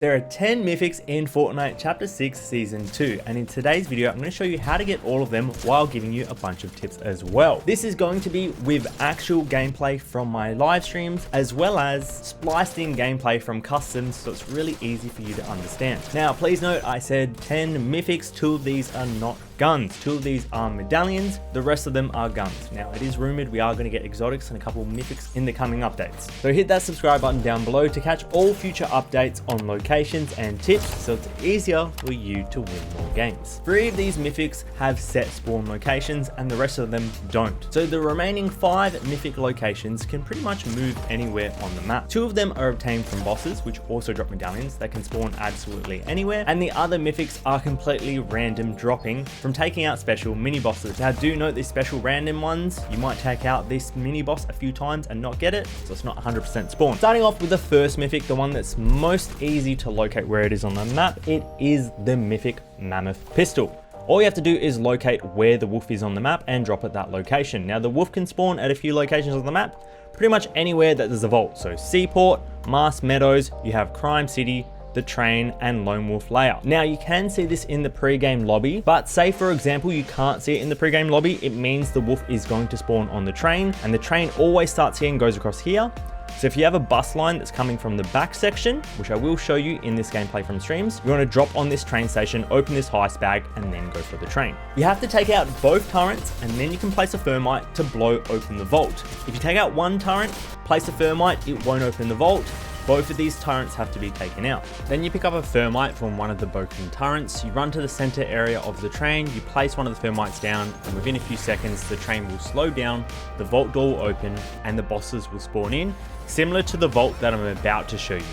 There are 10 mythics in Fortnite Chapter 6 Season 2, and in today's video I'm going to show you how to get all of them while giving you a bunch of tips as well. This is going to be with actual gameplay from my live streams as well as spliced in gameplay from customs, so it's really easy for you to understand. Now please note I said 10 mythics, 2 of these are not guns, 2 of these are medallions, the rest of them are guns. Now it is rumored we are going to get exotics and a couple of mythics in the coming updates. So hit that subscribe button down below to catch all future updates on locations and tips so it's easier for you to win more games. 3 of these mythics have set spawn locations and the rest of them don't. So the remaining 5 mythic locations can pretty much move anywhere on the map. 2 of them are obtained from bosses, which also drop medallions that can spawn absolutely anywhere, and the other mythics are completely random, dropping from taking out special mini bosses. Now do note these special random ones, you might take out this mini boss a few times and not get it, so it's not 100% spawn. Starting off with the first mythic, the one that's most easy to locate where it is on the map, it is the mythic Mammoth pistol. All you have to do is locate where the wolf is on the map and drop at that location. Now the wolf can spawn at a few locations on the map, pretty much anywhere that there's a vault. So Seaport, Mars Meadows, you have Crime City, the train, and Lone Wolf layout. Now you can see this in the pre-game lobby, but say for example you can't see it in the pre-game lobby, it means the wolf is going to spawn on the train, and the train always starts here and goes across here. So if you have a bus line that's coming from the back section, which I will show you in this gameplay from streams, you want to drop on this train station, open this heist bag, and then go for the train. You have to take out both turrets, and then you can place a thermite to blow open the vault. If you take out one turret, place a thermite, it won't open the vault. Both of these turrets have to be taken out. Then you pick up a thermite from one of the broken turrets, you run to the center area of the train, you place one of the thermites down, and within a few seconds the train will slow down, the vault door will open, and the bosses will spawn in, similar to the vault that I'm about to show you.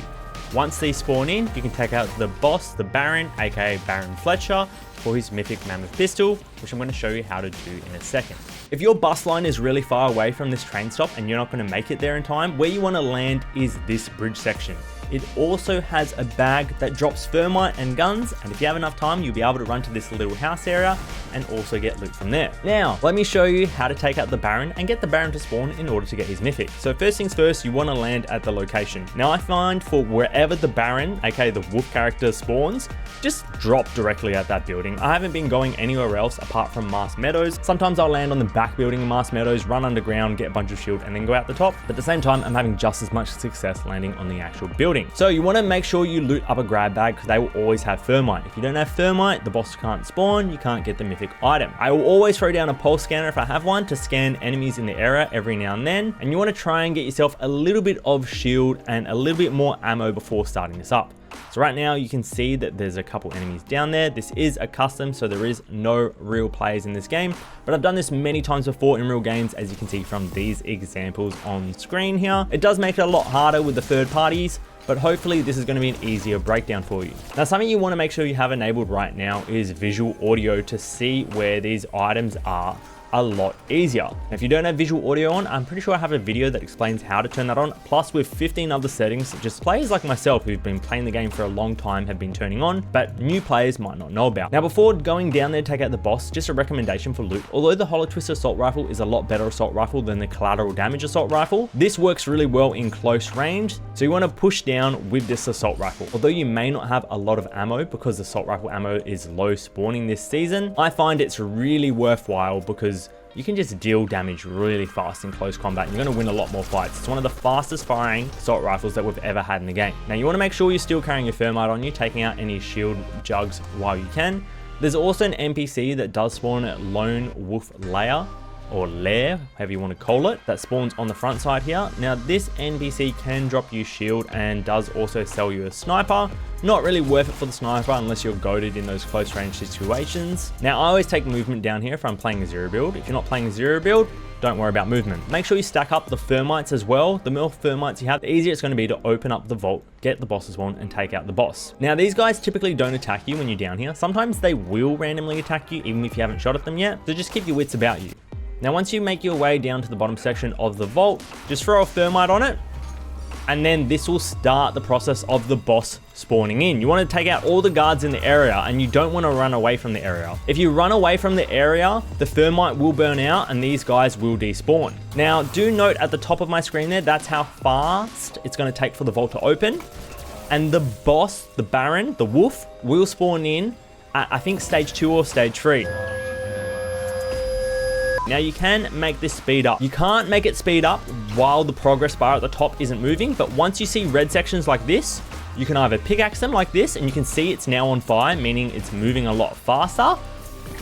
Once these spawn in, you can take out the boss, the Baron, aka Baron Fletcher, for his mythic Mammoth pistol, which I'm going to show you how to do in a second. If your bus line is really far away from this train stop and you're not going to make it there in time, where you want to land is this bridge section. It also has a bag that drops thermite and guns, and if you have enough time, you'll be able to run to this little house area and also get loot from there. Now, let me show you how to take out the Baron and get the Baron to spawn in order to get his mythic. So first things first, you want to land at the location. Now I find for wherever the Baron, aka the wolf character, spawns, just drop directly at that building. I haven't been going anywhere else apart from Mars Meadows. Sometimes I'll land on the back building in Mars Meadows, run underground, get a bunch of shield, and then go out the top. But at the same time, I'm having just as much success landing on the actual building. So you want to make sure you loot up a grab bag because they will always have thermite. If you don't have thermite, the boss can't spawn, you can't get the mythic item. I will always throw down a pulse scanner if I have one to scan enemies in the area every now and then. And you want to try and get yourself a little bit of shield and a little bit more ammo before starting this up. So right now you can see that there's a couple enemies down there. This is a custom, so there is no real players in this game, but I've done this many times before in real games, as you can see from these examples on screen here. It does make it a lot harder with the third parties, but hopefully this is going to be an easier breakdown for you. Now something you want to make sure you have enabled right now is visual audio to see where these items are a lot easier. Now, if you don't have visual audio on, I'm pretty sure I have a video that explains how to turn that on, plus with 15 other settings that just players like myself who've been playing the game for a long time have been turning on, but new players might not know about. Now before going down there to take out the boss, just a recommendation for loot. Although the Holo Twist assault rifle is a lot better assault rifle than the collateral damage assault rifle, this works really well in close range, so you want to push down with this assault rifle. Although you may not have a lot of ammo because the assault rifle ammo is low spawning this season, I find it's really worthwhile because you can just deal damage really fast in close combat and you're going to win a lot more fights. It's one of the fastest firing assault rifles that we've ever had in the game. Now you want to make sure you're still carrying your thermite on you, taking out any shield jugs while you can. There's also an NPC that does spawn at Lone Wolf lair, or lair, however you want to call it, that spawns on the front side here. Now this NPC can drop you shield and does also sell you a sniper. Not really worth it for the sniper unless you're goated in those close range situations. Now I always take movement down here if I'm playing a zero build. If you're not playing a zero build, don't worry about movement. Make sure you stack up the thermites as well. The more thermites you have, the easier it's going to be to open up the vault, get the boss's one, and take out the boss. Now these guys typically don't attack you when you're down here. Sometimes they will randomly attack you even if you haven't shot at them yet, so just keep your wits about you. Now once you make your way down to the bottom section of the vault, just throw a thermite on it, and then this will start the process of the boss spawning in. You want to take out all the guards in the area, and you don't want to run away from the area. If you run away from the area, the thermite will burn out and these guys will despawn. Now do note at the top of my screen there, that's how fast it's going to take for the vault to open. And the boss, the Baron, the wolf, will spawn in at, I think, stage 2 or stage 3. Now you can make this speed up. You can't make it speed up while the progress bar at the top isn't moving, but once you see red sections like this, you can either pickaxe them like this and you can see it's now on fire, meaning it's moving a lot faster,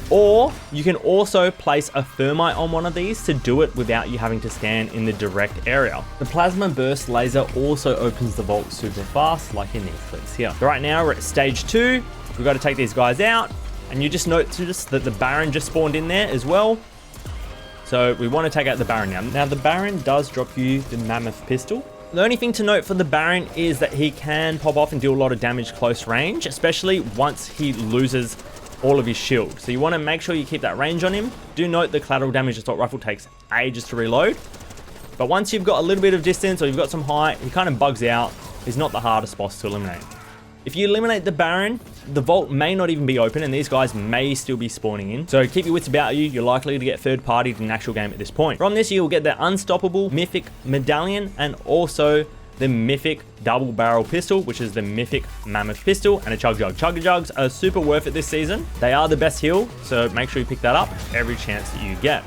or you can also place a thermite on one of these to do it without you having to stand in the direct area. The plasma burst laser also opens the vault super fast, like in these clips here. So right now we're at stage 2. We've got to take these guys out, and you just notice that the Baron just spawned in there as well. So we want to take out the Baron now. Now the Baron does drop you the Mammoth pistol. The only thing to note for the Baron is that he can pop off and deal a lot of damage close range, especially once he loses all of his shield. So you want to make sure you keep that range on him. Do note the collateral damage assault rifle takes ages to reload. But once you've got a little bit of distance or you've got some height, he kind of bugs out. He's not the hardest boss to eliminate. If you eliminate the Baron, the vault may not even be open and these guys may still be spawning in. So keep your wits about you. You're likely to get third partied in an actual game at this point. From this, you'll get the unstoppable Mythic medallion and also the Mythic double barrel pistol, which is the Mythic Mammoth pistol, and a Chug Jug. Chug Jugs are super worth it this season. They are the best heal, so make sure you pick that up every chance that you get.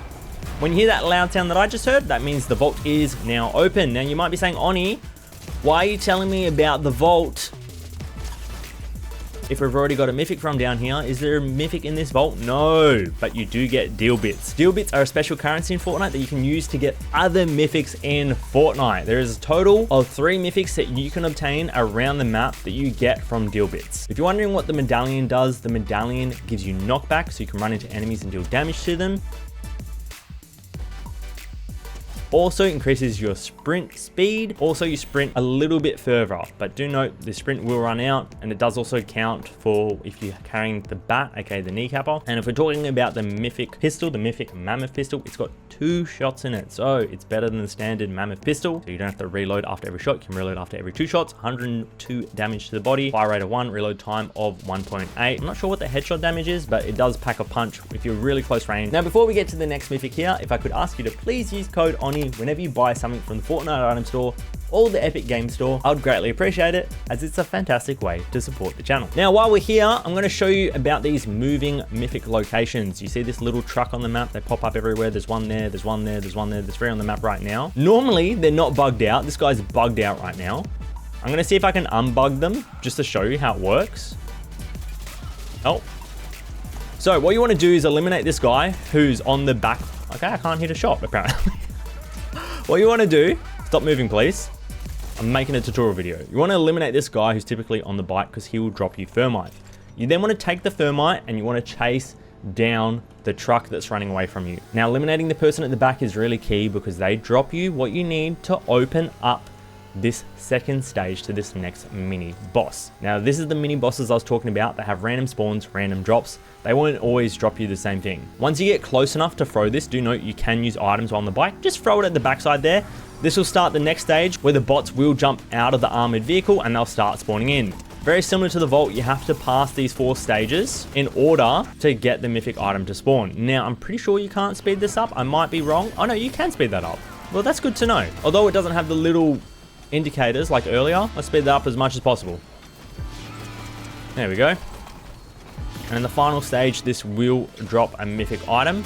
When you hear that loud sound that I just heard, that means the vault is now open. Now you might be saying, Onyi, why are you telling me about the vault if we've already got a Mythic from down here? Is there a Mythic in this vault? No, but you do get Dill Bits. Dill Bits are a special currency in Fortnite that you can use to get other Mythics in Fortnite. There is a total of 3 Mythics that you can obtain around the map that you get from Dill Bits. If you're wondering what the medallion does, the medallion gives you knockback so you can run into enemies and deal damage to them. Also increases your sprint speed. Also, you sprint a little bit further, but do note the sprint will run out, and it does also count for if you're carrying the bat, aka the kneecapper. And if we're talking about the Mythic pistol, the Mythic Mammoth pistol, it's got 2 shots in it, so it's better than the standard Mammoth pistol. So you don't have to reload after every shot. You can reload after every 2 shots. 102 damage to the body, fire rate of 1, reload time of 1.8. I'm not sure what the headshot damage is, but it does pack a punch if you're really close range. Now, before we get to the next Mythic here, if I could ask you to please use code ONY whenever you buy something from the Fortnite item store or the Epic Game Store, I would greatly appreciate it, as it's a fantastic way to support the channel. Now, while we're here, I'm going to show you about these moving Mythic locations. You see this little truck on the map? They pop up everywhere. There's one there, there's one there, there's one there, there's 3 on the map right now. Normally, they're not bugged out. This guy's bugged out right now. I'm going to see if I can unbug them just to show you how it works. Oh. So what you want to do is eliminate this guy who's on the back. Okay, I can't hit a shot, apparently. What you want to do, stop moving please. I'm making a tutorial video. You want to eliminate this guy who's typically on the bike because he will drop you thermite. You then want to take the thermite and you want to chase down the truck that's running away from you. Now, eliminating the person at the back is really key because they drop you what you need to open up this second stage to this next mini boss. Now, this is the mini bosses I was talking about. They have random spawns, random drops. They won't always drop you the same thing. Once you get close enough to throw this, do note you can use items on the bike. Just throw it at the backside there. This will start the next stage where the bots will jump out of the armored vehicle and they'll start spawning in. Very similar to the vault, you have to pass these 4 stages in order to get the mythic item to spawn. Now, I'm pretty sure you can't speed this up. I might be wrong. Oh no, you can speed that up. Well, that's good to know. Although it doesn't have the little indicators like earlier, let's speed that up as much as possible. There we go. And in the final stage, this will drop a mythic item.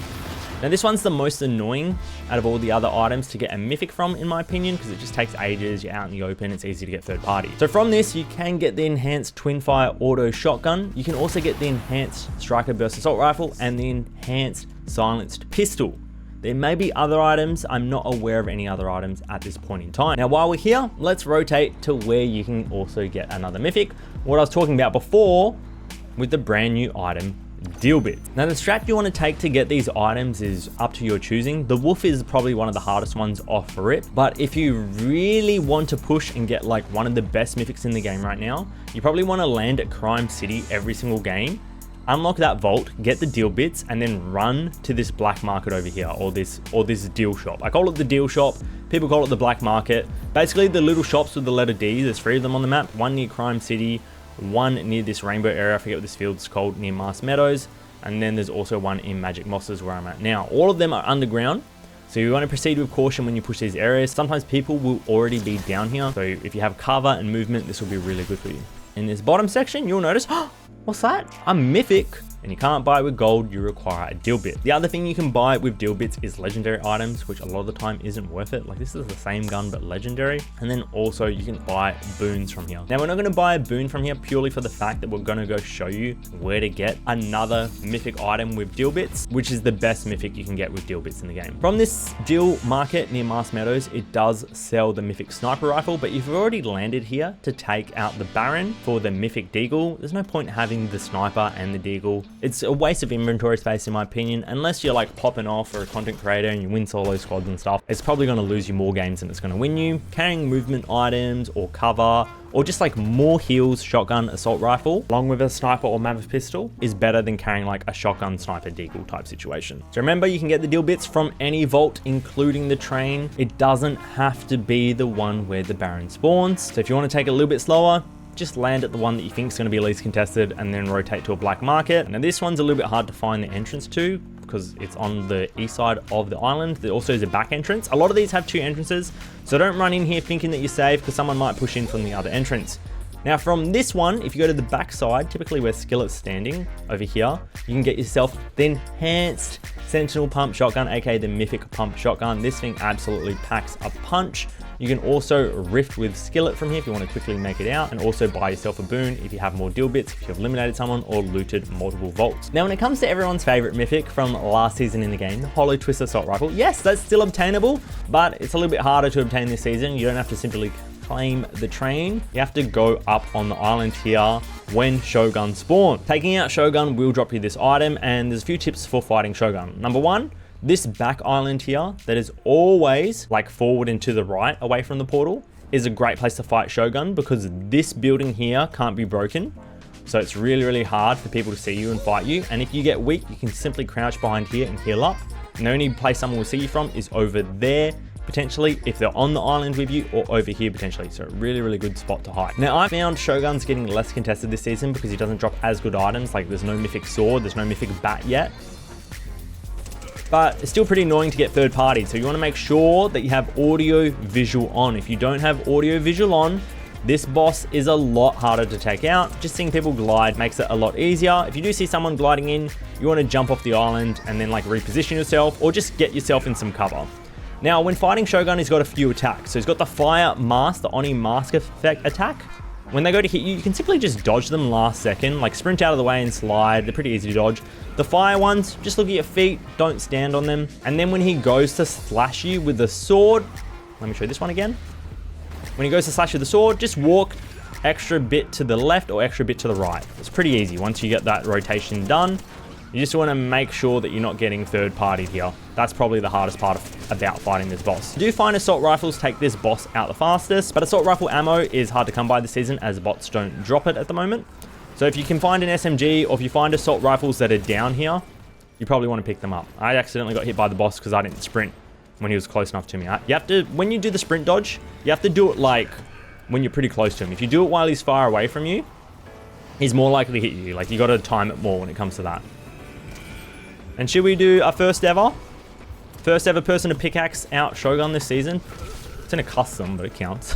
Now, this one's the most annoying out of all the other items to get a mythic from, in my opinion, because it just takes ages. You're out in the open, it's easy to get third party. So from this, you can get the enhanced Twinfire auto shotgun. You can also get the enhanced striker burst assault rifle and the enhanced silenced pistol. There may be other items. I'm not aware of any other items at this point in time. Now, while we're here, let's rotate to where you can also get another mythic. What I was talking about before with the brand new item, Dill Bits. Now, the strat you want to take to get these items is up to your choosing. The wolf is probably one of the hardest ones off rip, but if you really want to push and get like one of the best mythics in the game right now, you probably want to land at Crime City every single game, unlock that vault, get the Dill Bits, and then run to this black market over here, or this deal shop. I call it the deal shop. People call it the black market. Basically, the little shops with the letter D. There's 3 of them on the map. One near Crime City, one near this rainbow area, I forget what this field's called, near Mars Meadows, and then there's also one in Magic Mosses where I'm at now. All of them are underground, So you want to proceed with caution when you push these areas. Sometimes people will already be down here. So if you have cover and movement, this will be really good for you. In this bottom section, you'll notice, what's that? A Mythic. And you can't buy with gold, you require a Dill Bit. The other thing you can buy with Dill Bits is legendary items, which a lot of the time isn't worth it. Like this is the same gun, but legendary. And then also you can buy boons from here. Now we're not gonna buy a boon from here purely for the fact that we're gonna go show you where to get another mythic item with Dill Bits, which is the best mythic you can get with Dill Bits in the game. From this Dill market near Mars Meadows, it does sell the mythic sniper rifle, but if you've already landed here to take out the Baron for the mythic deagle, there's no point having the sniper and the deagle. It's a waste of inventory space in my opinion, unless you're like popping off or a content creator and you win solo squads and stuff. It's probably going to lose you more games than it's going to win you. Carrying movement items or cover or just like more heals, shotgun, assault rifle, along with a sniper or mammoth pistol is better than carrying like a shotgun sniper deagle type situation. So remember, you can get the Dill Bits from any vault, including the train. It doesn't have to be the one where the Baron spawns. So if you want to take it a little bit slower, just land at the one that you think is going to be least contested and then rotate to a black market. Now this one's a little bit hard to find the entrance to because it's on the east side of the island. There also is a back entrance. A lot of these have two entrances, so don't run in here thinking that you're safe because someone might push in from the other entrance. Now from this one, if you go to the back side, typically where Skillet's standing over here, you can get yourself the enhanced Sentinel pump shotgun, aka the Mythic pump shotgun. This thing absolutely packs a punch. You can also rift with Skillet from here if you want to quickly make it out, and also buy yourself a boon if you have more Dill Bits, if you've eliminated someone or looted multiple vaults. Now when it comes to everyone's favorite mythic from last season in the game, the Holo Twist Assault Rifle, yes, that's still obtainable, but it's a little bit harder to obtain this season. You don't have to simply claim the train. You have to go up on the island here when Shogun spawn. Taking out Shogun will drop you this item, and there's a few tips for fighting Shogun. Number one, this back island here that is always like forward and to the right away from the portal is a great place to fight Shogun because this building here can't be broken. So it's really, really hard for people to see you and fight you. And if you get weak, you can simply crouch behind here and heal up. And the only place someone will see you from is over there, potentially if they're on the island with you, or over here potentially. So really, really good spot to hide. Now I found Shogun's getting less contested this season because he doesn't drop as good items. Like there's no mythic sword, there's no mythic bat yet. But it's still pretty annoying to get third party. So you want to make sure that you have audio visual on. If you don't have audio visual on, this boss is a lot harder to take out. Just seeing people glide makes it a lot easier. If you do see someone gliding in, you want to jump off the island and then like reposition yourself or just get yourself in some cover. Now when fighting Shogun, he's got a few attacks. So he's got the fire mask, the onyi mask effect attack. When they go to hit you, you can simply just dodge them last second, like sprint out of the way and slide. They're pretty easy to dodge. The fire ones, just look at your feet, don't stand on them. And then when he goes to slash you with the sword, let me show you this one again. When he goes to slash you with the sword, just walk extra bit to the left or extra bit to the right. It's pretty easy once you get that rotation done. You just want to make sure that you're not getting third partied here. That's probably the hardest part about fighting this boss. I do find assault rifles take this boss out the fastest, but assault rifle ammo is hard to come by this season as bots don't drop it at the moment. So if you can find an SMG or if you find assault rifles that are down here, you probably want to pick them up. I accidentally got hit by the boss because I didn't sprint when he was close enough to me. You have to, when you do the sprint dodge, you have to do it like when you're pretty close to him. If you do it while he's far away from you, he's more likely to hit you. Like you got to time it more when it comes to that. And should we do our first ever person to pickaxe out Shogun this season? It's in a custom, but it counts.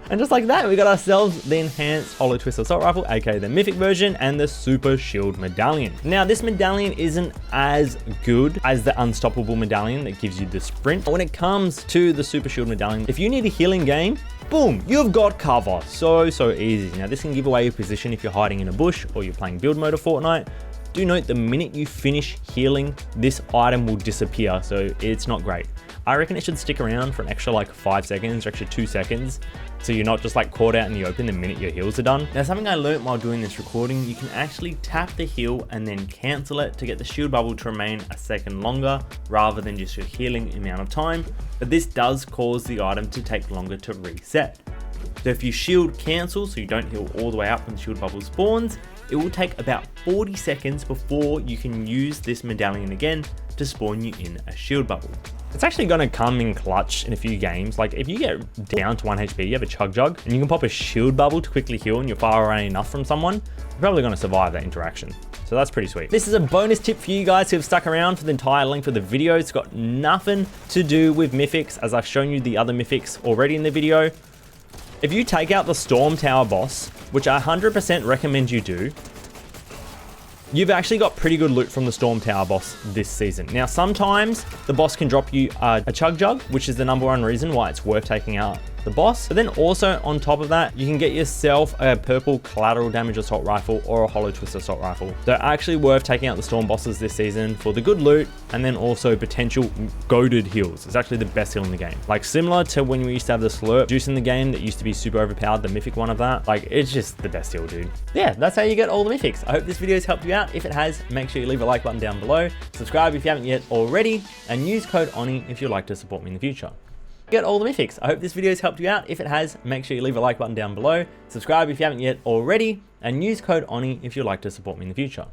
And just like that, we got ourselves the enhanced Holo Twist Assault Rifle, aka the Mythic version, and the Super Shield Medallion. Now, this medallion isn't as good as the Unstoppable Medallion that gives you the sprint. But when it comes to the Super Shield Medallion, if you need a healing game, boom, you've got cover. So easy. Now, this can give away your position if you're hiding in a bush or you're playing build mode of Fortnite. Do note the minute you finish healing, this item will disappear, so it's not great. I reckon it should stick around for an extra like 5 seconds or extra 2 seconds, so you're not just like caught out in the open the minute your heals are done. Now, something I learned while doing this recording, you can actually tap the heal and then cancel it to get the shield bubble to remain a second longer rather than just your healing amount of time, but this does cause the item to take longer to reset. So if you shield cancel, so you don't heal all the way up when the shield bubble spawns, it will take about 40 seconds before you can use this medallion again to spawn you in a shield bubble. It's actually going to come in clutch in a few games. Like if you get down to 1 HP, you have a chug jug and you can pop a shield bubble to quickly heal and you're far away enough from someone, you're probably going to survive that interaction. So that's pretty sweet. This is a bonus tip for you guys who have stuck around for the entire length of the video. It's got nothing to do with Mythics, as I've shown you the other Mythics already in the video. If you take out the Storm Tower boss, which I 100% recommend you do, you've actually got pretty good loot from the Storm Tower boss this season. Now, sometimes the boss can drop you a Chug Jug, which is the #1 reason why it's worth taking out the boss. But then also on top of that, you can get yourself a purple Collateral damage assault rifle or a Holo twist assault rifle. They're actually worth taking out the storm bosses this season for the good loot, and then also potential goated heals. It's actually the best heal in the game. Like, similar to when we used to have the slurp juice in the game that used to be super overpowered, the mythic one of that. Like, it's just the best heal, dude. Yeah, that's how you get all the mythics. I hope this video has helped you out. If it has, make sure you leave a like button down below. Subscribe if you haven't yet already, and use code ONI if you'd like to support me in the future. Get all the mythics. I hope this video has helped you out. If it has, make sure you leave a like button down below. Subscribe if you haven't yet already, and use code ONI if you'd like to support me in the future.